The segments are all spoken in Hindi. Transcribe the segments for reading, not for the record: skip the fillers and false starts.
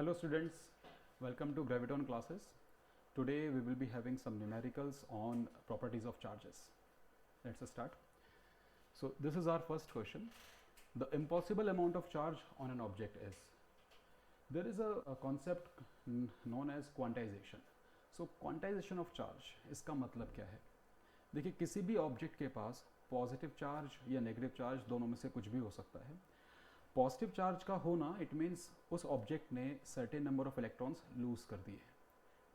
Hello students, welcome to Graviton classes. Today we will be having some numericals on properties of charges. Let's start. So this is our first question. The impossible amount of charge on an object is. There is a concept known as quantization. So quantization of charge, इसका मतलब क्या है? देखिए किसी भी ऑब्जेक्ट के पास पॉजिटिव चार्ज या नेगेटिव चार्ज दोनों में से कुछ भी हो सकता है. पॉजिटिव चार्ज का होना इट मीन्स उस ऑब्जेक्ट ने certain number of electrons lose कर दिए.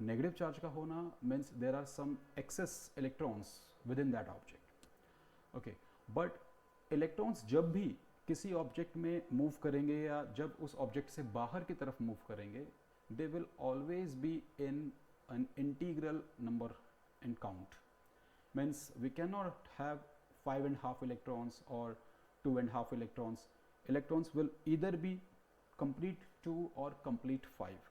नेगेटिव चार्ज का होना means there are some excess electrons within that object. Okay, but electrons जब भी किसी ऑब्जेक्ट में मूव करेंगे या जब उस ऑब्जेक्ट से बाहर की तरफ मूव करेंगे, they will always be in an integral number in count. Means we cannot have 5.5 electrons or 2.5 electrons. Electrons will either be complete 2 or complete 5.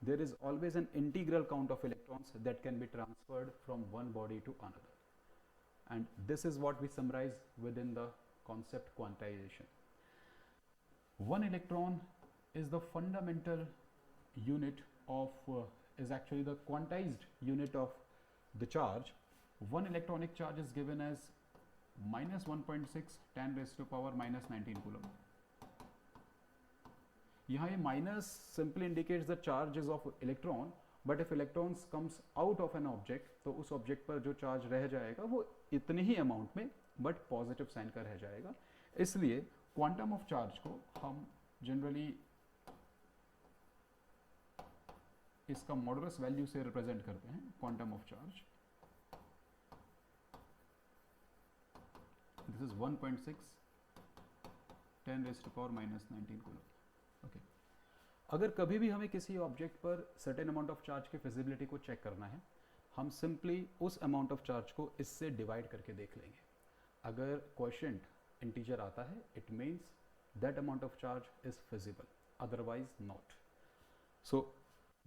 There is always an integral count of electrons that can be transferred from one body to another. And this is what we summarize within the concept quantization. One electron is the fundamental unit of is actually the quantized unit of the charge. One electronic charge is given as minus 1.6 10 raised to power minus 19 coulomb. यहाँ ये minus simply indicates the charges of electron, but if electrons comes out of an object, तो उस object पर जो charge रह जाएगा वो इतने ही amount में but positive sign का रह जाएगा. इसलिए quantum of charge को हम generally इसका मॉडुलस वैल्यू से रिप्रेजेंट करते हैं. Quantum of charge this is 1.6 10 raised to power minus 19 coulomb. Okay, अगर कभी भी हमें किसी ऑब्जेक्ट पर सर्टेन अमाउंट ऑफ चार्ज की फिजिबिलिटी को चेक करना है, हम सिंपली उस अमाउंट ऑफ चार्ज को इससे डिवाइड करके देख लेंगे. अगर क्वोशिएंट इंटीजर आता है, it means that amount of charge is feasible, otherwise not. So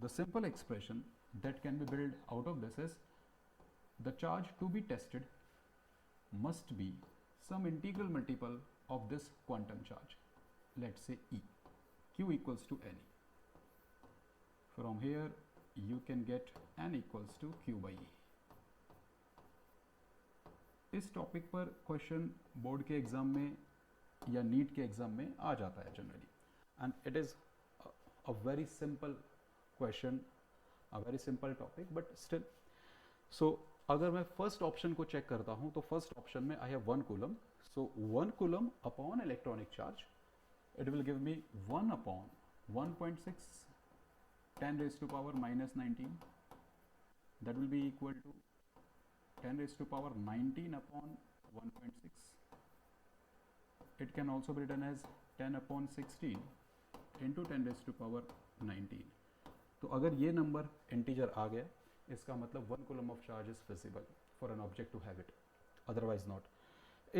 the simple expression that can be built out of this is the charge to be tested must be some integral multiple of this quantum charge. Let's say E. Q equals to N. From here you can get N equals to Q by E. इस टॉपिक पर क्वेश्चन बोर्ड के एग्जाम में या नीट के एग्जाम में आ जाता है generally, and it is a very simple question, a very simple topic, but still. So अगर मैं फर्स्ट ऑप्शन को चेक करता हूं तो फर्स्ट ऑप्शन में I have 1 coulomb. So 1 coulomb upon electronic charge, it will give me 1 upon 1.6 10 raised to power minus 19. that will be equal to 10 raised to power 19 upon 1.6. it can also be written as 10 upon 16 into 10 raised to power 19. तो अगर ये नंबर इंटीजर आ गया, इसका मतलब 1 coulomb of charge is feasible for an object to have it, otherwise not.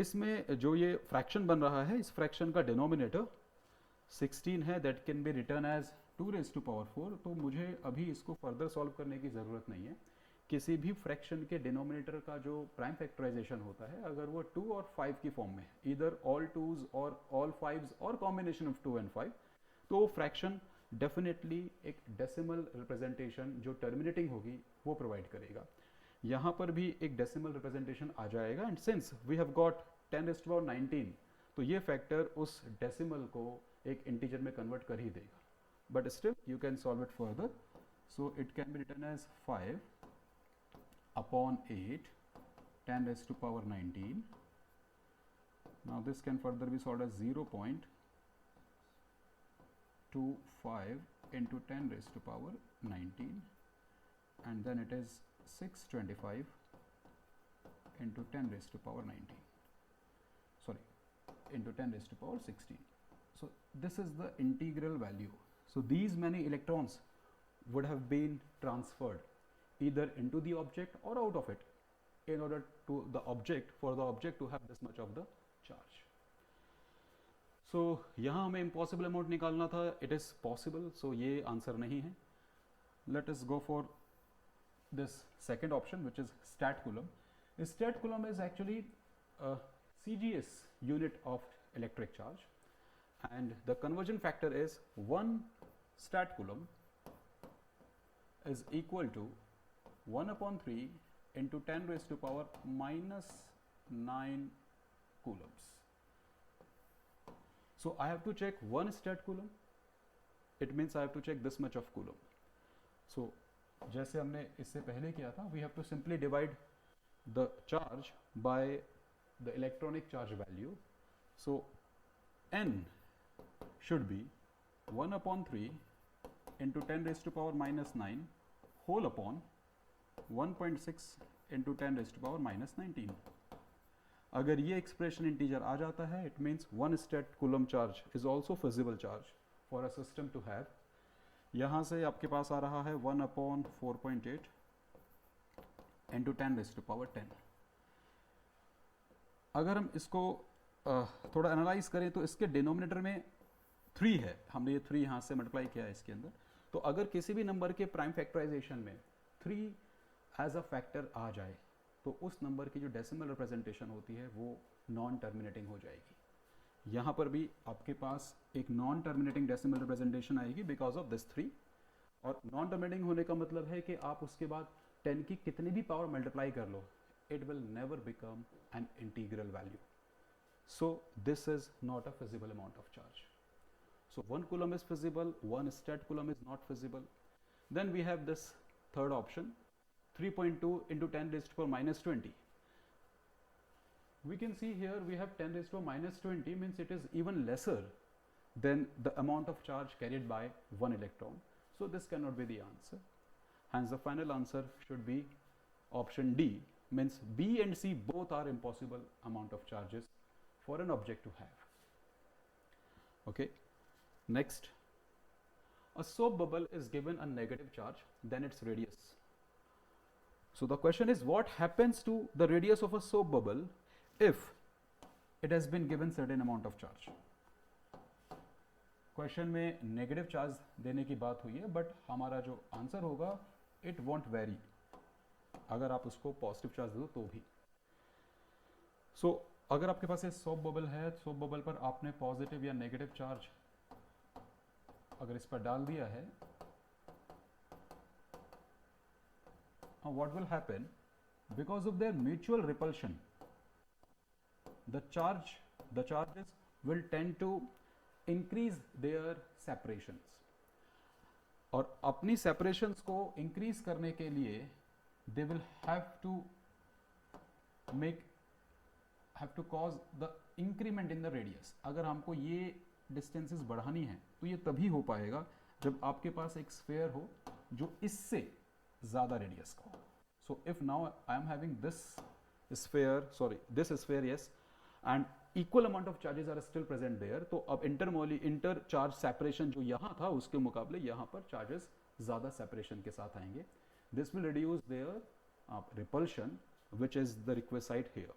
इसमें जो ये फ्रैक्शन बन रहा है, इस फ्रैक्शन का डिनोमिनेटर 16 है, that can be written as 2 raised to power 4. तो मुझे अभी इसको फर्दर सॉल्व करने की ज़रूरत नहीं है. किसी भी फ्रैक्शन के डिनोमिनेटर का जो प्राइम फैक्टराइजेशन होता है, अगर वो 2 और 5 की फॉर्म में, इधर ऑल 2s और ऑल 5s और कॉम्बिनेशन ऑफ 2 and 5, तो वो फ्रैक्शन डेफिनेटली एक डेसिमल रिप्रेजेंटेशन जो टर्मिनेटिंग होगी वो प्रोवाइड करेगा. यहाँ पर भी एक डेसिमल रिप्रेजेंटेशन आ जाएगा, and since we have got 10 raised to power 19, तो ये फैक्टर उस डेसिमल को एक इंटीजर में कन्वर्ट कर ही देगा. But still you can solve it further. So it can be written as 5 upon 8 10 raised to power 19. Now this can further be solve as 0.25 into 10 raised to power 19, and then it is 625 into 10 raised to power 19, sorry, into 10 raised to power 16. So this is the integral value. So these many electrons would have been transferred either into the object or out of it in order to the object, for the object to have this much of the charge. सो यहाँ हमें इम्पॉसिबल अमाउंट निकालना था, इट इज़ पॉसिबल, सो ये आंसर नहीं है. Let us go for this second option which is stat coulomb. Stat coulomb is actually CGS unit of electric charge, and the conversion factor is 1 stat coulomb is equal to 1 upon 3 into 10 raised to power minus 9 coulombs. So I have to check one stat coulomb. It means I have to check this much of coulomb. So जैसे हमने इससे पहले किया था, we have to simply divide the charge by the electronic charge value. So n should be 1 upon 3 into 10 raised to power minus 9 whole upon 1.6 into 10 raised to power minus 19. अगर ये एक्सप्रेशन इंटीजर आ जाता है, it means one stat coulomb charge is also feasible charge for a system to have. यहाँ से आपके पास आ रहा है 1 upon 4.8 into 10 raise to power 10. अगर हम इसको थोड़ा एनालाइज करें तो इसके डिनोमिनेटर में 3 है, हमने ये 3 यहाँ से मल्टीप्लाई किया है इसके अंदर. तो अगर किसी भी नंबर के प्राइम फैक्टराइजेशन में 3 एज अ फैक्टर आ जाए तो उस नंबर की जो डेसिमल रिप्रेजेंटेशन होती है वो नॉन टर्मिनेटिंग हो जाएगी. यहाँ पर भी आपके पास एक नॉन टर्मिनेटिंग डेसिमल रिप्रेजेंटेशन आएगी बिकॉज ऑफ दिस 3. और नॉन टर्मिनेटिंग होने का मतलब है कि आप उसके बाद 10 की कितनी भी पावर मल्टीप्लाई कर लो, it will never become an integral value. So this is not a feasible amount of charge. So 1 coulomb is feasible, 1 stat coulomb is not feasible. Then we have this third option, 3.2 into 10 raised to power minus 20. We can see here we have 10 raised to power minus 20 means it is even lesser than the amount of charge carried by one electron. So this cannot be the answer. Hence the final answer should be option D, means B and C both are impossible amount of charges for an object to have. Okay. Next, a soap bubble is given a negative charge, then its radius. So the question is, what happens to the radius of a soap bubble if it has been given certain amount of charge? Question में नेगेटिव चार्ज देने की बात हुई है, बट हमारा जो आंसर होगा इट वॉन्ट वेरी अगर आप उसको पॉजिटिव चार्ज दो तो भी. सो अगर आपके पास ये सोप बबल है, सोप बबल पर आपने पॉजिटिव या नेगेटिव चार्ज अगर इस पर डाल दिया है, what will happen? Because of their mutual repulsion, the charges will tend to increase their separations. और अपनी separations को increase करने के लिए they will have to cause the increment in the radius. अगर हमको ये distances बढ़ानी है तो ये तभी हो पाएगा जब आपके पास एक sphere हो जो इससे ज़्यादा रेडियस का हो. So if now I am having this sphere yes, and equal amount of charges are still present there, तो अब इंटर चार्ज सेपरेशन जो यहाँ था उसके मुकाबले यहाँ पर चार्जेस ज़्यादा सेपरेशन के साथ आएंगे. This will reduce their repulsion which is the requisite here.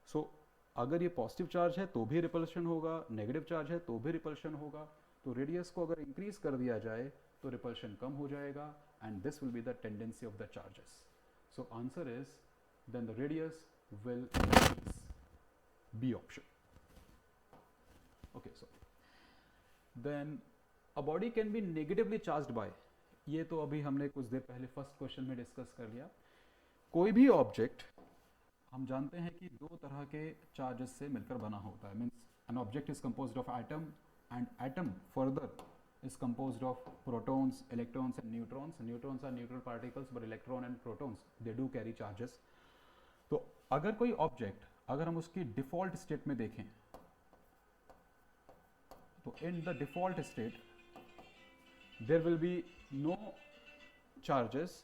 So अगर ये पॉजिटिव चार्ज है तो भी रिपल्शन होगा, नेगेटिव चार्ज है तो भी रिपल्शन होगा. तो रेडियस को अगर इंक्रीज कर दिया जाए तो रिपल्शन कम हो जाएगा, and this will be the tendency of the charges. So answer is then the radius will increase. B option. Okay, so then a body can be negatively charged by, ये तो अभी हमने कुछ देर पहले फर्स्ट क्वेश्चन में डिस्कस कर लिया. कोई भी ऑब्जेक्ट हम जानते हैं कि दो तरह के चार्जेस से मिलकर बना होता है. Means an object is composed of atom and atom further is composed of protons, electrons and neutrons. Neutrons are neutral particles, but electron and protons they do carry charges. तो अगर कोई ऑब्जेक्ट अगर हम उसकी डिफॉल्ट स्टेट में देखें तो in the default state there will be no charges,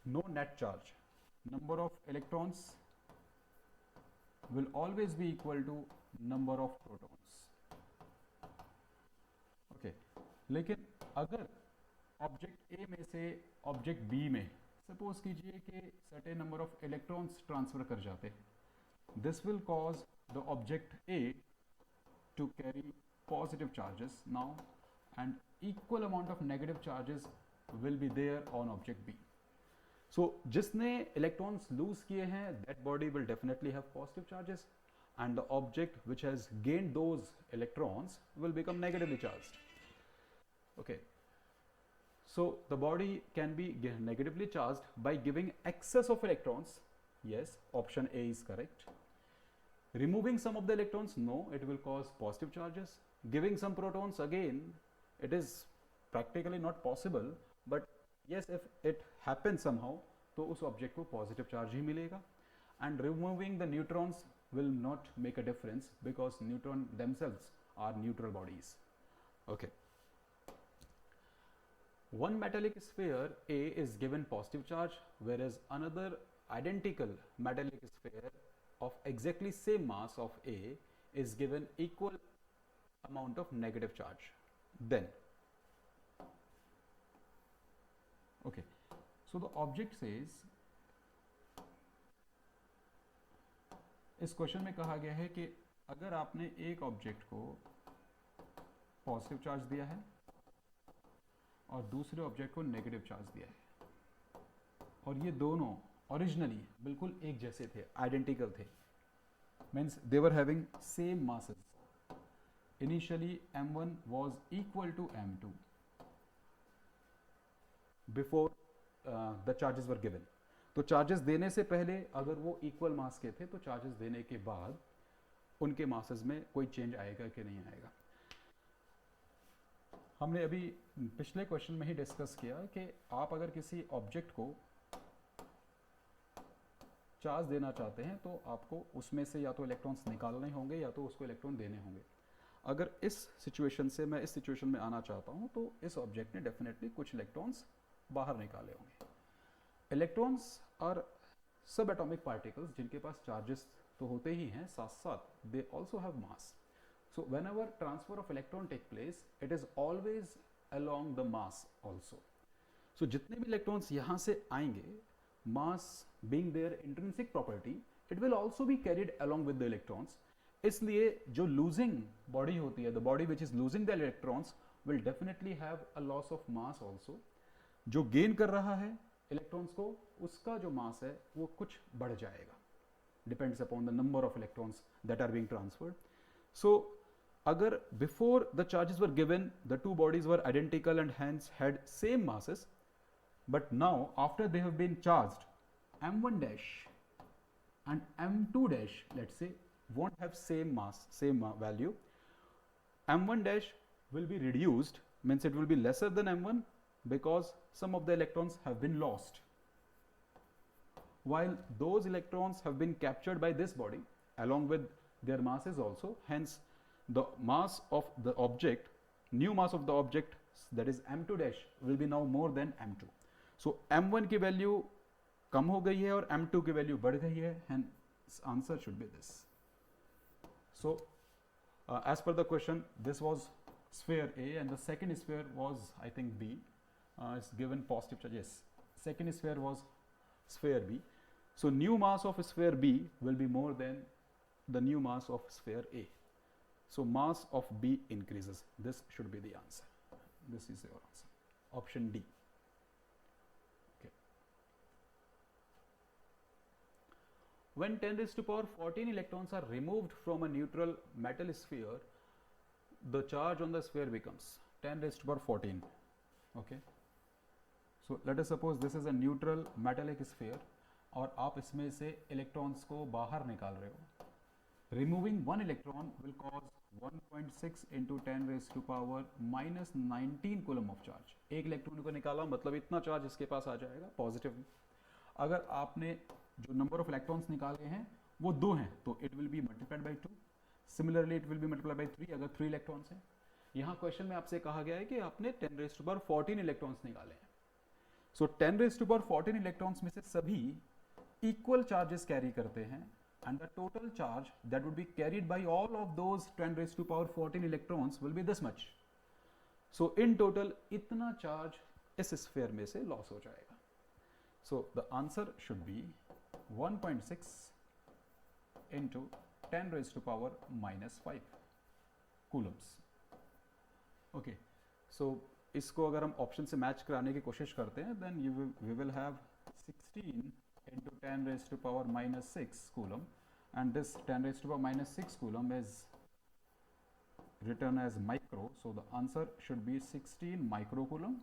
no net charge. Number of electrons will always be equal to number of protons. लेकिन अगर ऑब्जेक्ट ए में से ऑब्जेक्ट बी में सपोज कीजिए कि certain number of electrons transfer कर जाते हैं, this will cause the object A to carry positive charges now and equal amount of negative charges will be there on object B. So जिसने इलेक्ट्रॉन्स लूज किए हैं that body will definitely have positive charges and the object which has gained those electrons will become negatively charged. Okay. So the body can be negatively charged by giving excess of electrons. Yes, option A is correct. Removing some of the electrons, no, it will cause positive charges. Giving some protons, again, it is practically not possible, but yes, if it happens somehow, तो उस ऑब्जेक्ट को पॉजिटिव चार्ज ही मिलेगा. And removing the neutrons will not make a difference because neutron themselves are neutral bodies. Okay. One metallic sphere A is given positive charge, whereas another identical metallic sphere of exactly same mass of A is given equal amount of negative charge. Then, okay, so the object says, इस क्वेश्चन में कहा गया है कि अगर आपने एक ऑब्जेक्ट को पॉजिटिव चार्ज दिया है और दूसरे ऑब्जेक्ट को नेगेटिव चार्ज दिया है और ये दोनों ओरिजिनली बिल्कुल एक जैसे थे, आइडेंटिकल थे, means they were having same masses. Initially m1 was equal to m2 before the charges were given. तो चार्जेस देने से पहले अगर वो इक्वल मास के थे तो चार्जेस देने के बाद उनके मासेस में कोई चेंज आएगा कि नहीं आएगा. हमने अभी पिछले क्वेश्चन में ही डिस्कस किया कि आप अगर किसी ऑब्जेक्ट को चार्ज देना चाहते हैं तो आपको उसमें से या तो इलेक्ट्रॉन्स निकालने होंगे या तो उसको इलेक्ट्रॉन देने होंगे. अगर इस सिचुएशन से मैं इस सिचुएशन में आना चाहता हूं तो इस ऑब्जेक्ट ने डेफिनेटली कुछ इलेक्ट्रॉन्स बाहर निकाले होंगे. Electrons are subatomic particles जिनके पास चार्जेस तो होते ही हैं, साथ साथ they also have mass. So whenever transfer of electron take place it is always along the mass also. So जितने भी इलेक्ट्रॉन्स यहाँ से आएंगे, mass being their intrinsic property, it will also be carried along with the electrons. इसलिए जो लूजिंग बॉडी होती है, the body which is losing the electrons will definitely have a loss of mass also. जो गेन कर रहा है इलेक्ट्रॉन्स को, उसका जो मास है वो कुछ बढ़ जाएगा, depends upon the number of electrons that are being transferred. So अगर before the charges were given the two bodies were identical and hence had same masses, but now after they have been charged, m1 dash and m2 dash let's say won't have same mass, same value. m1 dash will be reduced, means it will be lesser than m1 because some of the electrons have been lost, while those electrons have been captured by this body along with their masses also. Hence the mass of the object, new mass of the object, that is m2 dash, will be now more than m2. So m1 की वैल्यू कम हो गई है और m2 की वैल्यू बढ़ गई है, hence answer should be this. So as per the question, this was sphere A and the second sphere was, I think, B. It's given positive charge. Yes, second sphere was sphere B. So new mass of sphere B will be more than the new mass of sphere A. So mass of B increases. This should be the answer. This is your answer. Option D. Okay. When 10 raised to power 14 electrons are removed from a neutral metal sphere, the charge on the sphere becomes 10 raised to power 14. Okay. So let us suppose this is a neutral metallic sphere और आप इसमें से इलेक्ट्रॉन्स को बाहर निकाल रहे हो. Removing one electron will cause 1.6 into 10 raised to power minus 19 coulomb of charge. एक इलेक्ट्रॉन को निकाला मतलब इतना चार्ज इसके पास आ जाएगा पॉजिटिव. अगर आपने जो नंबर ऑफ इलेक्ट्रॉन्स निकाले हैं वो 2 हैं तो it will be multiplied by 2. Similarly it will be multiplied by 3 अगर 3 इलेक्ट्रॉन्स हैं. यहाँ क्वेश्चन में आपसे कहा गया है कि आपने 10 raised to power 14 इलेक्ट्रॉन्स निकाले हैं. सो 10 raised to power 14 इलेक्ट्रॉन्स में से सभी इक्वल चार्जेस कैरी करते हैं and the total charge that would be carried by all of those 10 raised to power 14 electrons will be this much. So in total इतना चार्ज इस स्फीयर में से लॉस हो जाएगा. So the answer should be 1.6 into 10 raised to power minus 5 coulombs. Okay, so इसको अगर हम ऑप्शन से मैच कराने की कोशिश करते हैं then we will have 16 into 10 raised to power minus 6 coulomb, and this 10 raised to power minus 6 coulomb is written as micro, so the answer should be 16 micro coulomb.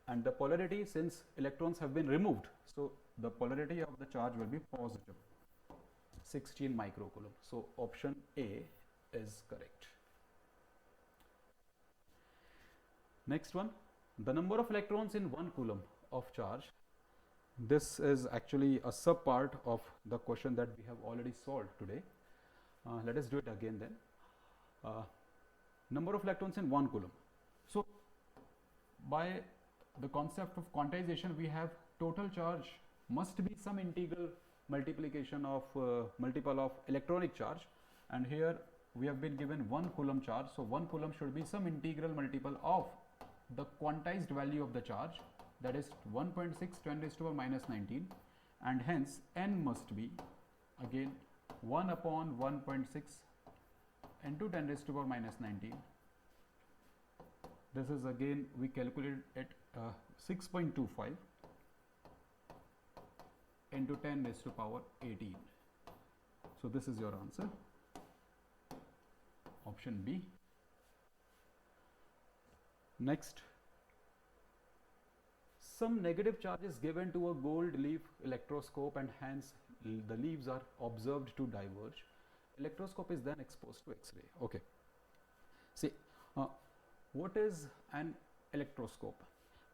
and the polarity, since electrons have been removed, so the polarity of the charge will be positive, 16 microcoulomb. So option A is correct. Next one, the number of electrons in 1 coulomb of charge. This is actually a sub part of the question that we have already solved today. Let us do it again then. Number of electrons in 1 coulomb. So by the concept of quantization, we have total charge must be some integral multiplication of multiple of electronic charge, and here we have been given 1 coulomb charge, so 1 coulomb should be some integral multiple of the quantized value of the charge, that is 1.6 10 raised to the power minus 19, and hence n must be again 1 upon 1.6 into 10 raised to the power minus 19. This is again we calculated at 6.25 into 10 raised to the power 18. So this is your answer, option B. Next, some negative charge is given to a gold leaf electroscope and hence the leaves are observed to diverge. Electroscope is then exposed to X-ray. Okay. See, what is an electroscope?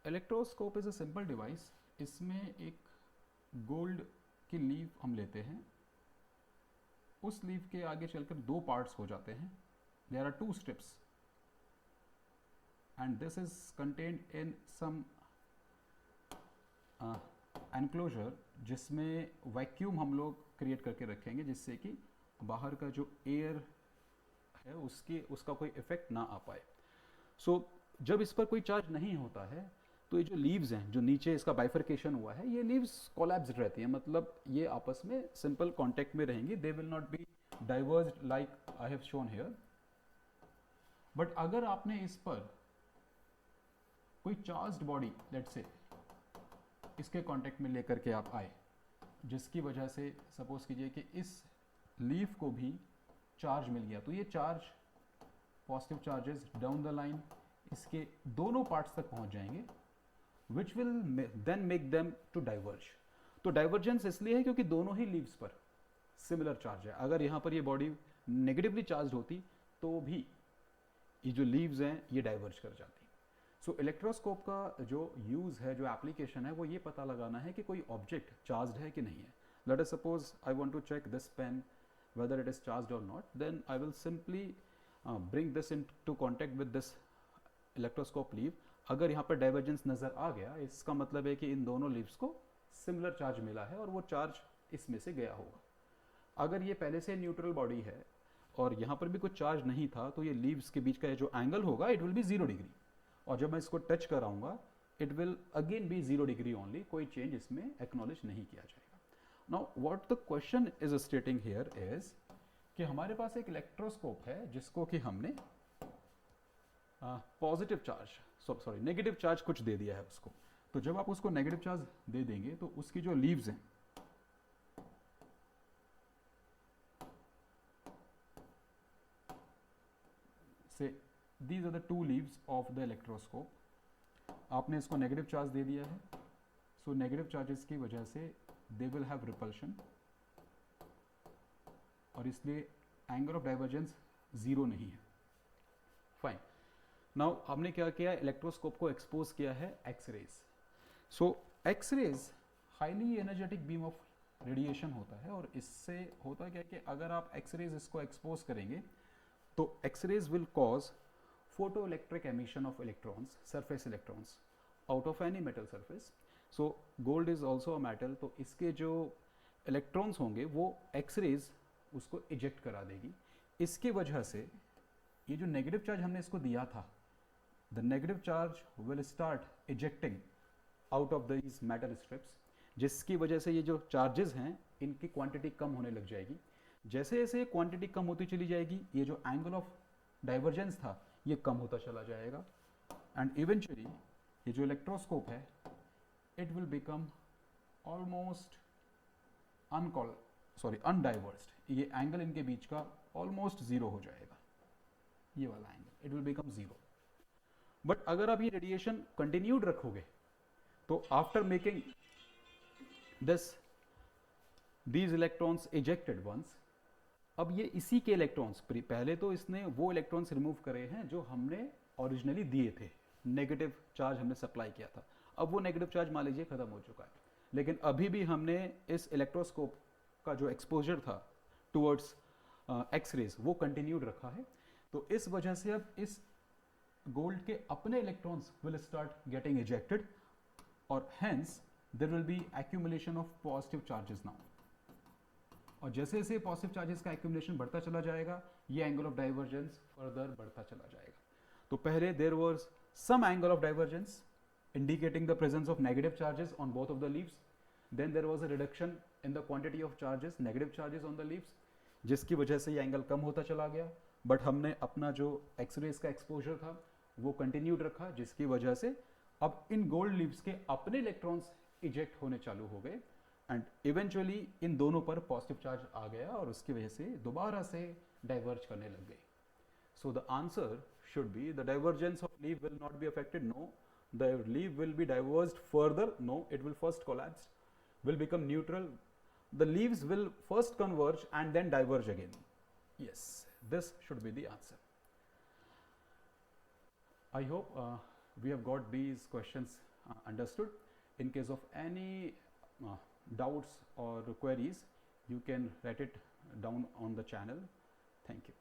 Electroscope is a simple device. इसमें एक गोल्ड की लीफ हम लेते हैं, उस लीफ के आगे चलकर दो पार्ट्स हो जाते हैं. There are two strips and this is contained in some enclosure जिसमें वैक्यूम हम लोग क्रिएट करके रखेंगे जिससे कि बाहर का जो एयर है उसका कोई इफेक्ट ना आ पाए. सो जब इस पर कोई चार्ज नहीं होता है तो ये जो लीव्स हैं, जो नीचे इसका बाइफर्केशन हुआ है, ये लीव्स कोलैप्स्ड रहती हैं, मतलब ये आपस में सिंपल कांटेक्ट में रहेंगी. They will not be diverged like I have shown here. But अगर आपने इस पर कोई चार्ज्ड बॉडी लेट्स से इसके कांटेक्ट में लेकर के आप आए, जिसकी वजह से सपोज कीजिए कि इस लीफ को भी चार्ज मिल गया, तो ये charge positive charges down the line इसके दोनों पार्ट्स तक पहुंच जाएंगे, which will then make them to diverge. तो डाइवर्जेंस इसलिए है क्योंकि दोनों ही लीव्स पर सिमिलर चार्ज है. अगर यहाँ पर ये बॉडी नेगेटिवली चार्ज होती तो भी ये जो लीव्स हैं ये डाइवर्ज कर जाती. सो इलेक्ट्रोस्कोप का जो यूज़ है, जो एप्लीकेशन है, वो ये पता लगाना है कि कोई ऑब्जेक्ट चार्ज्ड है कि नहीं है. Let us suppose I want to check this pen whether it is charged or not, then I will simply bring this into contact with this electroscope leaf. अगर यहाँ पर डाइवर्जेंस नज़र आ गया, इसका मतलब है कि इन दोनों लीव्स को सिमिलर चार्ज मिला है और वो चार्ज इसमें से गया होगा. अगर ये पहले से न्यूट्रल बॉडी है और यहाँ पर भी कुछ चार्ज नहीं था, तो ये लीव्स के बीच का जो एंगल होगा इट विल बी 0 डिग्री, और जब मैं इसको टच कराऊंगा it will again be 0 degree only. कोई चेंज इसमें एक्नॉलेज नहीं किया जाएगा. Now what the question is stating here is कि हमारे पास एक इलेक्ट्रोस्कोप है जिसको कि हमने positive charge sorry negative charge कुछ दे दिया है उसको. तो जब आप उसको नेगेटिव चार्ज दे देंगे तो उसकी जो लीव्स हैं से these are the two leaves of the electroscope. आपने इसको नेगेटिव चार्ज दे दिया है, सो नेगेटिव चार्जेस की वजह से दे विल हैव रिपल्शन और इसलिए एंगल ऑफ डाइवर्जेंस 0 नहीं है. फाइन. नाउ हमने क्या किया, इलेक्ट्रोस्कोप को एक्सपोज किया है X rays. So X rays highly energetic beam of radiation होता है और इससे होता क्या है कि अगर आप एक्सरेज इसको एक्सपोज करेंगे तो X rays will cause photo electric emission of electrons, surface electrons out of any metal surface. So gold is also a metal, तो इसके जो इलेक्ट्रॉन्स होंगे वो एक्सरेज उसको इजेक्ट करा देगी. इसके वजह से ये जो नेगेटिव चार्ज हमने इसको दिया था, the negative charge will start ejecting out of these metal strips, जिसकी वजह से ये जो चार्जेस हैं इनकी क्वांटिटी कम होने लग जाएगी. जैसे जैसे क्वांटिटी कम होती चली जाएगी, ये जो एंगल ऑफ डाइवर्जेंस था ये कम होता चला जाएगा, एंड इवेंचुअली ये जो इलेक्ट्रोस्कोप है it will become almost undiverged. ये एंगल इनके बीच का ऑलमोस्ट 0 हो जाएगा, ये वाला angle it will become 0. But अगर आप ये रेडिएशन कंटिन्यूड रखोगे तो after making this these electrons ejected once, अब ये इसी के इलेक्ट्रॉन्स, पहले तो इसने वो इलेक्ट्रॉन्स रिमूव करे हैं जो हमने ओरिजिनली दिए थे, नेगेटिव चार्ज हमने सप्लाई किया था, अब वो नेगेटिव चार्ज मान लीजिए खत्म हो चुका है, लेकिन अभी भी हमने इस इलेक्ट्रोस्कोप का जो एक्सपोजर था टुवर्ड्स एक्स रेज वो कंटिन्यूड रखा है। तो इस वजह से अब इस गोल्ड के अपने electrons will start getting ejected और hence there will be accumulation of positive charges now. और जैसे जैसे पॉजिटिव चार्जेस का एक्यूमुलेशन बढ़ता चला जाएगा, ये एंगल ऑफ डाइवर्जेंस फर्दर बढ़ता चला जाएगा। तो पहले there was some angle of divergence indicating the presence of negative charges on both of the leaves, then there was a reduction in the quantity of charges, negative charges on the leaves, जिसकी वजह से ये एंगल कम होता चला गया, बट हमने अपना जो एक्सरेज का एक्सपोजर था वो कंटिन्यूड रखा, जिसकी वजह से अब इन गोल्ड लीव्स के अपने इलेक्ट्रॉन्स इजेक्ट होने चालू हो गए एंड इवेंचुअली इन दोनों पर पॉजिटिव चार्ज आ गया और उसकी वजह से दोबारा से डाइवर्ज करने लग गए। So the answer should be the divergence of leave will not be affected, no, the leaf will be diverged further, no, it will first collapse, will become neutral, the leaves will first converge and then diverge again. Yes, this should be the answer. I hope we have got these questions understood. In case of any doubts or queries, you can write it down on the channel. Thank you.